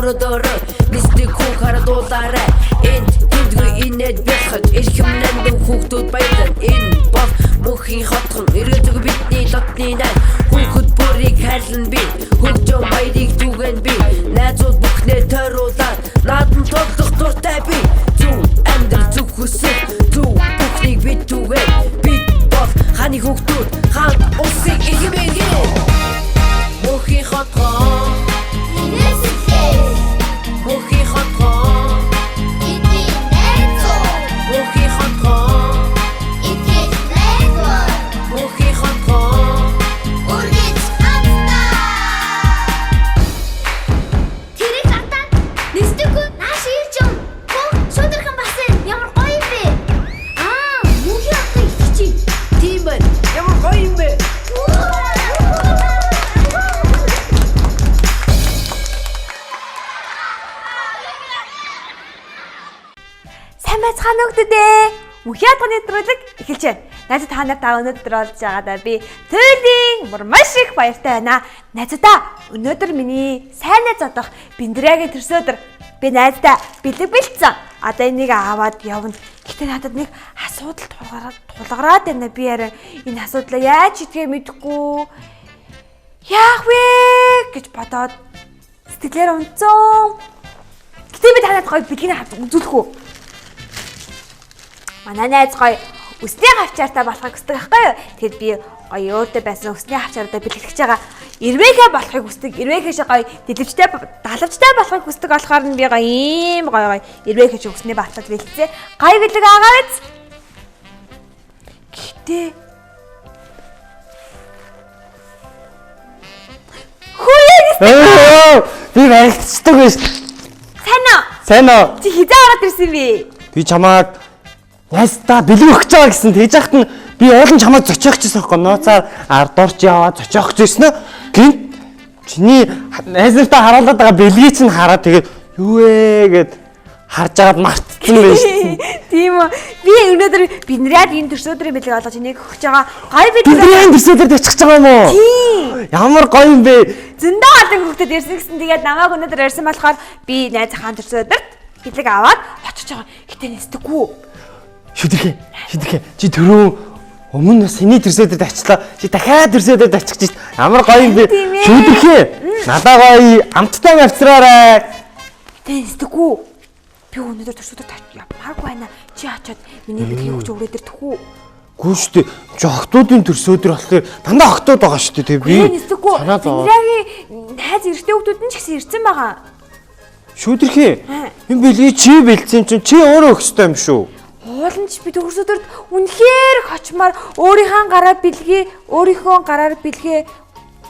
өрөөдөрөө мистик хүүхара дуулаарай энд тэндгүй инээд бяхаж эрхэмнэн хүүхдүүд баялан энэ бол мөнхийн хотхон эргэлдэг бидний дотны найз хүүхэд бүрийг хайлан би хөгжөө баярыг түгэн би найзууд бүхнээ тойруулаад наадам тоглох дуртай би зүг амьдрал зүг хүсэл зүг бүхнийг бид түгэн бид бол ханы хүүхдүүд хаалт усыг ихмээгээ мөнхийн хотхон мөнхийн хотхон бидний найзууд мөнхийн хотхон эцэг найзууд мөнхийн хотхон үргэлж хамтдаа тэрэг хатан нэстэггүй нааш ирж юм боо шудархан басан ямар гоё юм бэ мөнхийн хотын ихчий тийм байна ямар гоё юм бэ Сайн байцгаана хүүхдүүдээ. Мөнхийн хотын нэвтрүүлэг эхэлж байна. Найзууд та нарт өнөөдөр олж байгаадаа би туйлын маш их баяртай байна. Найзуудаа өнөөдөр миний сайн найз одох Биндрягийн төрсөдөр би найздаа бэлэг бэлдсэн. Одоо энийг аваад явна. Гэтэ надад нэг асуудал тулгараад байна. Би харин энэ асуудлаа яаж шийдэхээ мэдэхгүй. Яах вэ гэж бодоод сэтгэлээр унцсан. Гэтэ би танад гоё бэлгийг авч үзүүлэх үү? Манай найз гоё өсний хавчаартай болохыг хүсдэг байхгүй юу? Тэгэхэд би гоё өөртөө байсан өсний хавчаартай бэлтгэж байгаа. Ирвэхэ болохыг хүсдэг. Ирвэхэш гоё дэлгэвчтэй далавчтай болохыг хүсдэг болохоор нь би гоё ийм гоё ирвэхэш өсний балтад бэлтцээ. Гоё бэлэг агаа биз? Гэтэ Би баригдчихдаг байж. Сайн уу? Чи хизээ ороод ирсэн бэ? Би чамайг найздаа бэлэг өгч байгаа гэсэн тэгж яхад нь би уулын чамайг зочих гэсэн байхгүй нууцаар ардуурч яваад зочих гэсэн нь гинт чиний найз нартаа харуулдаг байгаа бэлгийг чинь хараад тэгээд юу вэ гэд харж агаад мартсан байж. Тийм үү. Би өнөөдөр Биндрягийн төрсөдрийн бэлэг олгож энийг өгч байгаа. Гоё бэлэг. Биндрягийн төрсөдөр очих байгаа юм уу? Тийм. Ямар гоё юм бэ? Зөндөө олон хүүхдэд ирсэн гэсэн тэгээд намайг өнөөдөр ирсэн болохоор би найз хаан төрсөдөрт бэлэг аваад очиж байгаа. Гэтэ нэстэггүй. Шүдэрхэ. Чи түрүү өмнө бас эний төрсөдөд очлоо. Чи дахиад төрсөдөд очих гэж ямар гоё юм бэ? Шүдэрхэ. Надаа гоё амттай авчраарай. Гэтэ нэстэггүй. Би өнөөдөр төрсөдөрт явмааргүй байна. Чи очиод миний бэлгийг өгч өрөөдөр тэхүү. Гүн штэ. Чи октоодын төрсөдөр болохоор дандаа октоод байгаа штэ тэг би. Нэстэггүй. Биндрягийн найз эрэгтэй хүүхдүүд нь ч гэсэн ирсэн байгаа. Шүдэрхэ. Энэ бэлгийг чи бэлдсэн чинь чи өөрөө өгсөй юм шүү. Ууланч би төрсөдөрт үнэхээр хочмаар өөрийнхөө гараар бэлгээ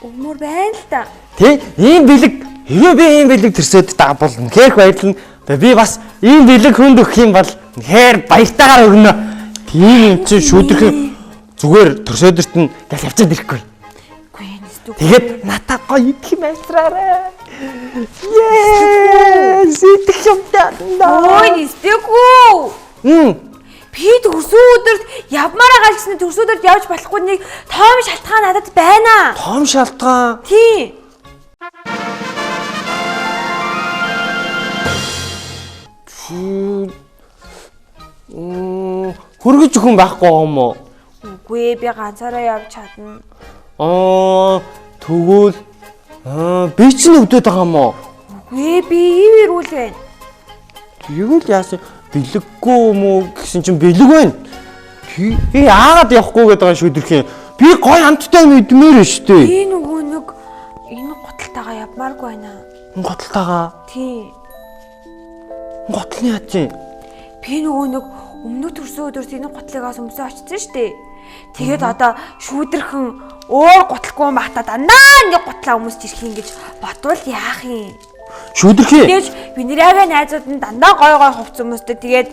өгмөр байна л да. Тэ? Ийм бэлэг хэрвээ би ийм бэлэг төрсөдөд авбал үнэхээр баярлна. Би бас ийм бэлэг хүнд өгөх юм бол үнэхээр баяртайгаар өгнө. Тийм юм чи шүдэрхэ зүгээр төрсөдөрт нь гал явцад ирэхгүй. Тэгээд натаа гоё идэх юм авчраарай. Сэтэх юм даа. Ой, нэстэггүй. Би төрсөдөрт явмаар байгаа гэсэн төрсөдөрт явж болохгүй нэг том шалтгаан надад байна. Том шалтгаан. Тийм. Хөргөж хүн байхгүй юм уу? Үгүй би ганцаараа явж чадна. Тэгвэл би ч нүгдээд байгаа юм уу? Үгүй би ив ирүүл байна. Тэгвэл яасан бэлэггүй юм уу гэсэн чинь бэлэг байна. Би яагаад явахгүй гэдэг байгаа шүдэрхээ. Би гой амттай мэдмээр шүү дээ. Би нөгөө нэг энэ готалтайгаа явмааргүй байна. Готалтайгаа? Тийм. Готлын яа чи? Би нөгөө нэг өмнөх төрсөн өдөрт энэ готлыгаас өмсөө очсон шүү дээ. Тэгээд одоо шүүдэрхэн өөр готлохгүй мата дандаа ингэ готлаа өмсч ирэх юм гэж бодвол яах юм? Шүүдэрхээ. Тэгэж Биндрягийн найзууд нь дандаа гой хувц өмсдөг. Тэгээд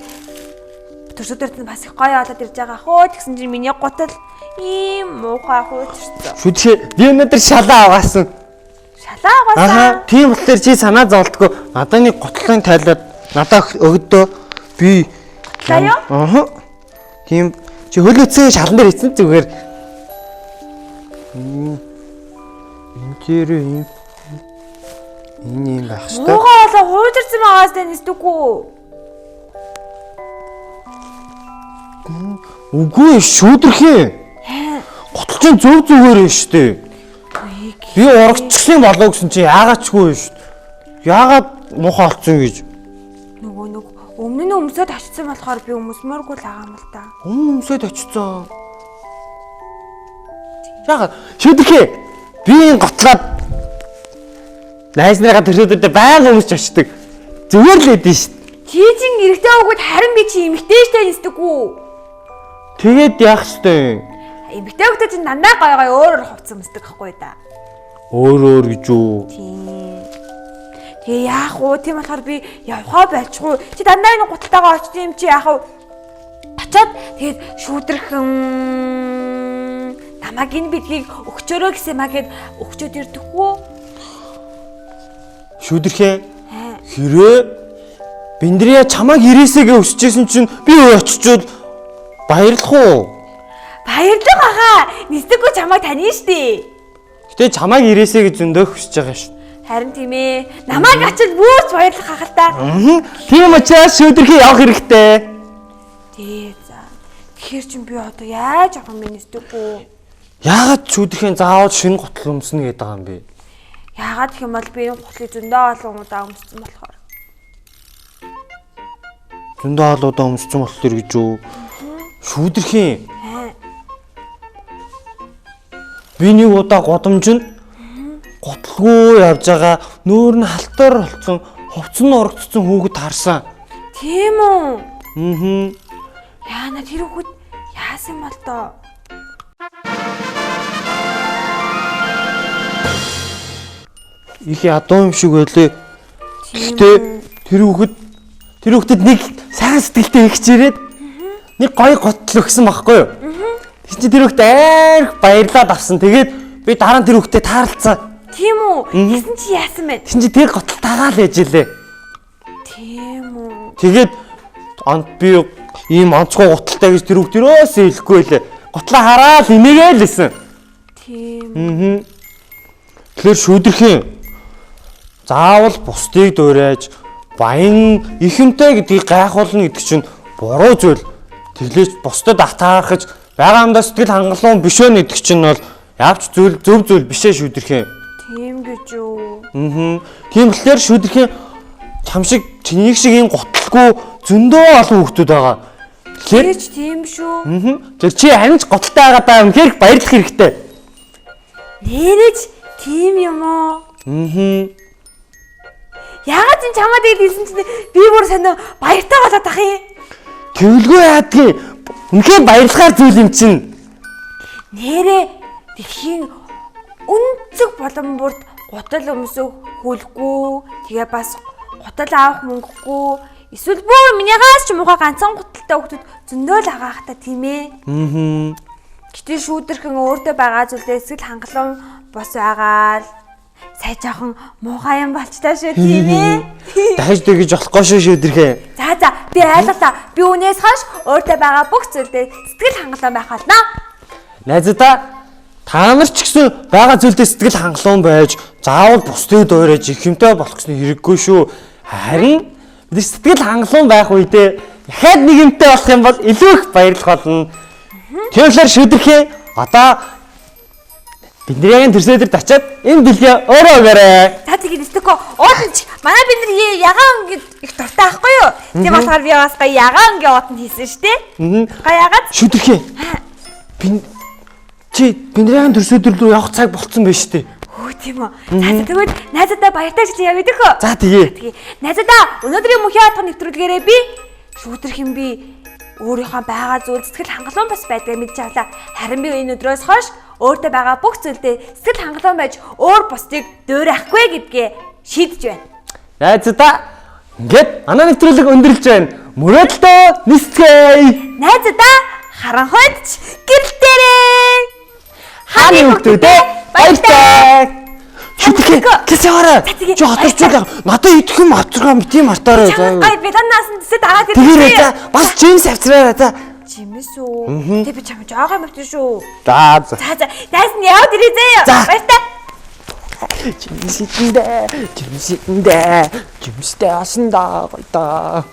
төрсөдөрт нь бас их гоё болоод ирж байгаа хөө. Тэгсэн чинь миний готл ийм муухай хуучирсан. Шүүдэрхээ би өнөөдөр шалаа аваасан. Шалаа аваасан. Тийм болохоор чи санаа зовлтгүй. Надаа нэг готлын тайлаад надаа өгдөө. Би Таяа? Тийм чи хөлөөцөө шалан дээр ийцэн зүгээр. Энэ дээр юм. Энэ юм байх шүү дээ. Муугаа болоо хуйдэрсэн байгаас тань нэстэггүй. Үгүй шүүдрэх юм. Готолчин зөв зүгээр юм шүү дээ. Би урагчсан болоо гэсэн чи яагаачгүй шүү дээ. Яагаад муухай олцсон гэж. Нөгөө өмнө нь өмсөд очсон болохоор би өмсмөргүй л байгаа юм л та. Өмсөд очсон. Яагаад шүүдрэх би энэ готлоод найснараа төрөөдөд байнга өмсч очдөг. Зүгээр л эдэн шүү дээ. Чийжин эрэгтэй хөвгүүд харин би чи эмэгтэйчтэй нэстэггүй. Тэгээд яах ёстой юм? Эмэгтэй хөвгүүд чинь дандаа гой өөрөөр хувцсан өмсдөг байхгүй да. Өөр гэж үү? Тийм. Тэгээ яах вэ? Тийм болохоор би явхаа байлчгүй. Чи дандаа энэ гуталтайгаа очд юм чи яах вэ? Очоод тэгээд шүүдрхэн намайг энэ бидгийг өгчөөрөө гэсэн маа гэд өгчөөд ирдэхгүй. Шүүдрхээ хэрэг Биндрия чамайг ирээсэгээ өсчихсэн чинь би очичод баярлах уу? Баярлах агаа. Нэстэггүй чамайг таниа штий. Гэтэ чамайг ирээсэ гэж зөндөөх хүсэж байгаа шүү. Харин тийм ээ. Намайг ачаад бүүж баярлах хахал та. Тийм учраас шүүдрхээ явах хэрэгтэй. Тий за. Тэгэхээр чин би одоо яаж авах юм бэ нэстэггүй. Яагаад шүүдрхийн заавал шинэ гутал өмснө гэдэг юм бэ? Яагаад гэх юм бол би энэ гутлыг зөндөө олон удаа өмссөн болохоор. Зөндөө олон удаа өмссөн болохоор гэж үү? Шүүдрхийн. Би нэг удаа годомжинд готлгүй явж байгаа нүүр нь халтар болцсон, хувцас нь урагдсан хүүхэд харсан. Тийм үү? Аа. Яана тэр хүүхэд яасан бол тоо? Их ядуу юм шиг байлээ. Гэтэ тэр хүүхэд нэг сайн сэтгэлтэй ихч ирээд нэг гоё готл өгсөн байхгүй юу? Тэг чи тэр хүүхэд айрх баярлаад авсан. Тэгээд би дараа нь тэр хүүхдэд таарлцсан. Тийм үү? Гэсэн чи яасан бэ? Тэгсэн чи тэр готл тагаал ээжлээ. Тийм үү? Тэгээд би ийм онцгой готалтай гэж тэр хүүхд юусоо хэлэхгүй байлээ. Готлоо хараад инээгээл лсэн. Тийм. Тэгэхээр шүүдрэх юм. Заавал бусдыг дуурайж баян ихэнтэй гэдгийг гайхуулна гэдэг чинь буруу зүйл. Тэглэж бусдад атаархаж байгаа юмдаа сэтгэл хангалуун биш вэ гэдэг чинь бол явч зөв зүйл биш ээ шүүдрэх юм. Тийм гэж юу? Тийм болохоор шүүдрэх юм чам шиг чиний шиг ийм готлгүй зөндөө олон хүүхдүүд байгаа. Тэгэхээр Тийм шүү. тэр чи амиж готалтай байгаа даа үнэхээр баярлах хэрэгтэй. Нэрэж тийм юм уу? Яагаад ч чамаад хэлсэн чинь би бүр сонио баяртай болоод ах юм. Тэвэлгүй яадгийг үнэхээр баярлахаар зүйл юм чинь. Нэрээ дэлхийн өнцөг болон бүрд гутал өмсөх хүлгүй тэгээ бас гутал авах мөнгөгүй эсвэл бүр минийгаас ч муухай ганцхан гуталтай хүмүүс зөндөө л агаах та тийм ээ. Гэтэл шүүдрхэн өөртөө байгаа зүйлээ эсэл хангалуун бос байгаа л сая жоохон муухай юм болчтой шүү тийм ээ. Дахиж тэгэж болохгүй шүү шүүдрхээ. За би ойлголаа. Би үнээс хойш өөртөө байгаа бүх зүйлдээ сэтгэл хангалуун байх болно. Найзуудаа та нар ч гэсэн байгаа зүйлдээ сэтгэл хангалуун байж заавал бусдыг дуурайж их юмтай болох гэсэн хэрэггүй шүү. Харин бид сэтгэл хангалуун байх үедээ дахиад нэг юмтай болох юм бол илүү их баярлах болно. Тэгэхээр шүүдрхээ одоо Биндриягийн төрсөдөр очиад энэ бэлгээ өөрөө өгөөрэй. За тэгээд нэстэггүй ууданч манай бидний ягаан ингэ их дуртай байхгүй юу? Тийм болохоор би бас гоё ягаан ингэ уутанд хийсэн шүү дээ. Гоё ягаад? Шүүдрхээ. Чи Биндриягийн төрсөдөр рүү явах цаг болцсон байж тээ. Хөө тийм үү. За тэгвэл найзуудаа баяртай ажил явъя дөхөө. За тэгээ. Найзуудаа өнөөдрийн мөнхийн хатгын нэвтрүүлгээрээ би шүүдрхэн би өөрийнхөө байгаа зүйл сэтгэл хангалуун бас байдгийг мэдж авлаа. Харин би энэ өдрөөс хойш өөртөө байгаа бүх зүйлдээ сэтгэл хангалуун байж өөр бусдыг дуурайхгүй гэдгээ шийдэж байна. Найзуудаа ингээд манай нэвтрүүлэг өндөрлж байна. Мөрөөдөлтөө нисцгээе. Найзуудаа харанхуйдч гэрэлтээрээ. Хааны хүмүүстээ баяртай. Шүтгэ кэсэвара. Чи хатарчулаа. Надад идэх юм авчиргаа тийм мартаарай. Гай биданаас нь тэсэд аваад ирээ. Бас жимс авчираа та. Жимс үү? Тэг би чам жаагаа мөвтөн шүү. За. За. Дайс нь яваад ирээ заяа. Баяртай. Жимсэндээ. Жимстэй асанда гойта.